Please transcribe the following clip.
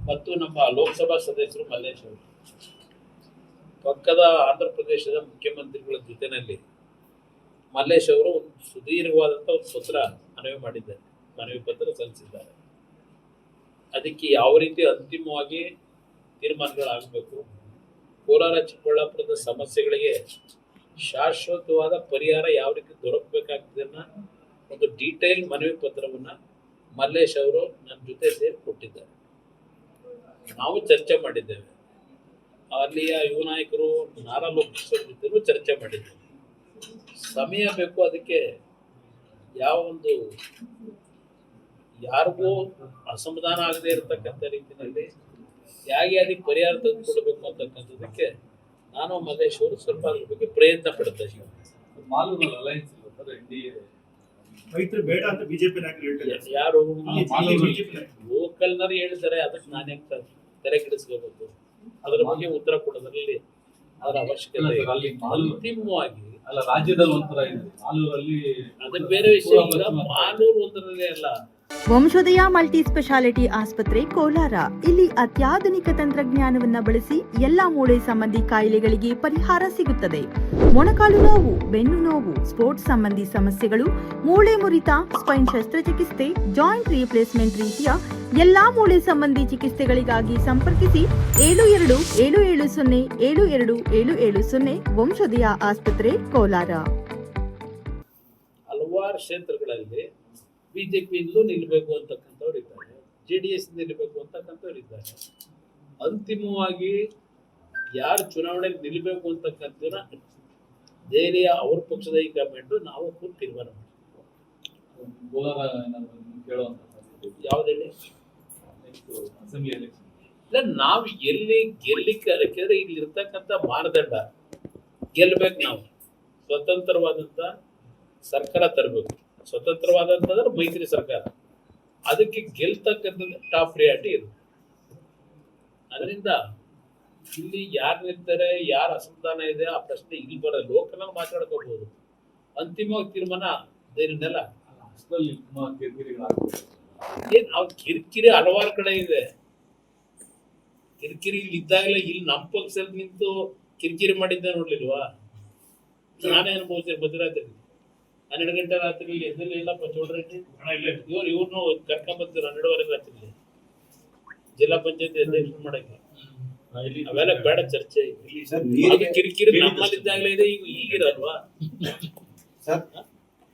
ಮತ್ತು ನಮ್ಮ ಲೋಕಸಭಾ ಸದಸ್ಯರು ಮಲ್ಲೇಶ್ ಅವರು ಪಕ್ಕದ ಆಂಧ್ರ ಪ್ರದೇಶದ ಮುಖ್ಯಮಂತ್ರಿಗಳ ಜೊತೆಯಲ್ಲಿ ಮಲ್ಲೇಶ್ ಅವರು ಒಂದು ಸುದೀರ್ಘವಾದಂಥ ಒಂದು ಪತ್ರ ಮನವಿ ಪತ್ರ ಸಲ್ಲಿಸಿದ್ದಾರೆ. ಅದಕ್ಕೆ ಯಾವ ರೀತಿ ಅಂತಿಮವಾಗಿ ತೀರ್ಮಾನಗಳಾಗಬೇಕು, ಕೋಲಾರ ಚಿಕ್ಕಬಳ್ಳಾಪುರದ ಸಮಸ್ಯೆಗಳಿಗೆ ಶಾಶ್ವತವಾದ ಪರಿಹಾರ ಯಾವ ರೀತಿ ದೊರಕಬೇಕಾಗ್ತದೆ ಒಂದು ಡೀಟೇಲ್ ಮನವಿ ಪತ್ರವನ್ನು ಮಲ್ಲೇಶ್ ಅವರು ನನ್ನ ಜೊತೆ ಸೇರಿ ಕೊಟ್ಟಿದ್ದಾರೆ. ನಾವು ಚರ್ಚೆ ಮಾಡಿದ್ದೇವೆ. ಅಲ್ಲಿಯ ಯುವ ನಾಯಕರು ನಾರಾ ಲೋಕೇಶ್ ಜೊತೆನೂ ಚರ್ಚೆ ಮಾಡಿದ್ದೇವೆ. ಸಮಯ ಬೇಕು. ಅದಕ್ಕೆ ಯಾವ ಒಂದು ಯಾರಿಗೂ ಅಸಮಾಧಾನ ಆಗದೆ ಇರತಕ್ಕಂಥ ರೀತಿಯಲ್ಲಿ ಹೇಗೆ ಅದಕ್ಕೆ ಪರಿಹಾರ ತಂದುಕೊಡ್ಬೇಕು ಅಂತಕ್ಕಂಥದ್ದಕ್ಕೆ ನಾನು ಮಲ್ಲೇಶ್ ಅವರು ಸ್ವಲ್ಪ ಅದ್ರ ಬಗ್ಗೆ ಪ್ರಯತ್ನ ಪಡ್ತಾ ಇದ್ದೀವಿ. ಯಾರು ಲೋಕಲ್ನರು ಹೇಳ್ತಾರೆ, ಅದಕ್ಕೆ ನಾನೇ ತೆರೆ ಕೆಡಿಸ್ಕೋಬೇಕು, ಅದರ ಬಗ್ಗೆ ಉತ್ತರ ಕೊಡೋದ್ರಲ್ಲಿ ಅದರ ಅವಶ್ಯಕತೆ. ಅಂತಿಮವಾಗಿ ಅಲ್ಲ, ರಾಜ್ಯದಲ್ಲಿ ಒಂಥರ ಇದೆ, ಮಾಲೂರಲ್ಲಿ ಅದಕ್ಕೆ ಬೇರೆ ವಿಷಯ. ಈಗ ಮಾಲೂರು ಒಂದರಲ್ಲೇ ಅಲ್ಲ, ವಂಶೋದಯ ಮಲ್ಟಿ ಸ್ಪೆಷಾಲಿಟಿ ಆಸ್ಪತ್ರೆ ಕೋಲಾರ. ಇಲ್ಲಿ ಅತ್ಯಾಧುನಿಕ ತಂತ್ರಜ್ಞಾನವನ್ನ ಬಳಸಿ ಎಲ್ಲಾ ಮೂಳೆ ಸಂಬಂಧಿ ಕಾಯಿಲೆಗಳಿಗೆ ಪರಿಹಾರ ಸಿಗುತ್ತದೆ. ಮೊಣಕಾಲು ನೋವು, ಬೆನ್ನು ನೋವು, ಸ್ಪೋರ್ಟ್ಸ್ ಸಂಬಂಧಿ ಸಮಸ್ಯೆಗಳು, ಮೂಳೆ ಮುರಿತ, ಸ್ಪೈನ್ ಶಸ್ತ್ರಚಿಕಿತ್ಸೆ, ಜಾಯಿಂಟ್ ರೀಪ್ಲೇಸ್ಮೆಂಟ್ ರೀತಿಯ ಎಲ್ಲಾ ಮೂಳೆ ಸಂಬಂಧಿ ಚಿಕಿತ್ಸೆಗಳಿಗಾಗಿ ಸಂಪರ್ಕಿಸಿ 7270727770 ವಂಶೋದಯ ಆಸ್ಪತ್ರೆ ಕೋಲಾರ. ಹಲವಾರು ಕ್ಷೇತ್ರಗಳಲ್ಲಿ ಬಿಜೆಪಿಯಿಂದಲೂ ನಿಲ್ಲಬೇಕು ಅಂತಕ್ಕಂಥವ್ರು ಇದ್ದಾರೆ, JDS ನಿಲ್ಲಬೇಕು ಅಂತಕ್ಕಂಥವ್ರು ಇದ್ದಾರೆ. ಅಂತಿಮವಾಗಿ ಯಾರು ಚುನಾವಣೆಗೆ ನಿಲ್ಲಬೇಕು ಅಂತಕ್ಕಂಥವ್ರ ದೆಹಲಿಯ ಅವ್ರ ಪಕ್ಷದ ಹೈಕಮಾಂಡ್ ನಾವು ತೀರ್ಮಾನ ಯಾವುದೇಳಿ ಅಸೆಂಬ್ಲಿ ಎಲೆಕ್ಷನ್ ಇಲ್ಲ, ನಾವು ಎಲ್ಲಿ ಗೆಲ್ಲಿಕ್ಕೆ ಇಲ್ಲಿ ಇರ್ತಕ್ಕಂಥ ಮಾನದಂಡ ಗೆಲ್ಬೇಕು. ನಾವು ಸ್ವತಂತ್ರವಾದಂಥ ಸರ್ಕಾರ ತರಬೇಕು. ಸ್ವತಂತ್ರವಾದಂತಂದ್ರೆ ಮೈತ್ರಿ ಸರ್ಕಾರ, ಅದಕ್ಕೆ ಗೆಲ್ತಕ್ಕಂಥದ್ದು ಟಾಪ್ ಪ್ರಿಯಾರಿಟಿ ಇರುತ್ತೆ. ಅದರಿಂದ ಇಲ್ಲಿ ಯಾರು ನಿಲ್ತಾರೆ, ಯಾರು ಅಸಮಾಧಾನ ಇದೆ ಆ ಪ್ರಶ್ನೆ ಇಲ್ಲಿ ಬರೋದು. ಲೋಕಲ್ ಮಾತಾಡ್ಕೋಬಹುದು, ಅಂತಿಮವಾಗಿ ತೀರ್ಮಾನ ದೇನಿಲ್ಲ. ಏನ್ ಅವ್ರ ಕಿರಿಕಿರಿ ಹಲವಾರು ಕಡೆ ಇದೆ. ಕಿರಿಕಿರಿ ಇಲ್ಲಿ ಇದ್ದಾಗಲೇ ಇಲ್ಲಿ ನಮ್ಮ ಪಕ್ಷದಲ್ಲಿ ನಿಂತು ಕಿರಿಕಿರಿ ಮಾಡಿದ್ದೆ ನೋಡ್ಲಿಲ್ವಾ? ನಾನೇ ಅನುಭವಿಸಿದೆ. ಮಧ್ಯರಾತ್ರಿ 12 ಗಂಟೆ ರಾತ್ರಿ ಎದ್ದಲಿಲ್ಲಪ್ಪ ಚೌಡ್ರೆಡ್ಡಿ, ಇವ್ರನ್ನು ಕರ್ಕೊಂಡ್ಬಂದಿರು 12:30 ರಾತ್ರಿ ಜಿಲ್ಲಾ ಪಂಚಾಯತ್ ಅಧ್ಯಕ್ಷ ಮಾಡಕ್ಕೆ. ಅವೆಲ್ಲ ಬೇಡ ಚರ್ಚೆ. ಅದು ಕಿರಿಕಿರಿ ನಮ್ಮಲ್ಲಿದ್ದಾಗಲೇ ಇದೆ, ಈಗ ಈಗಿರಲ್ವಾ?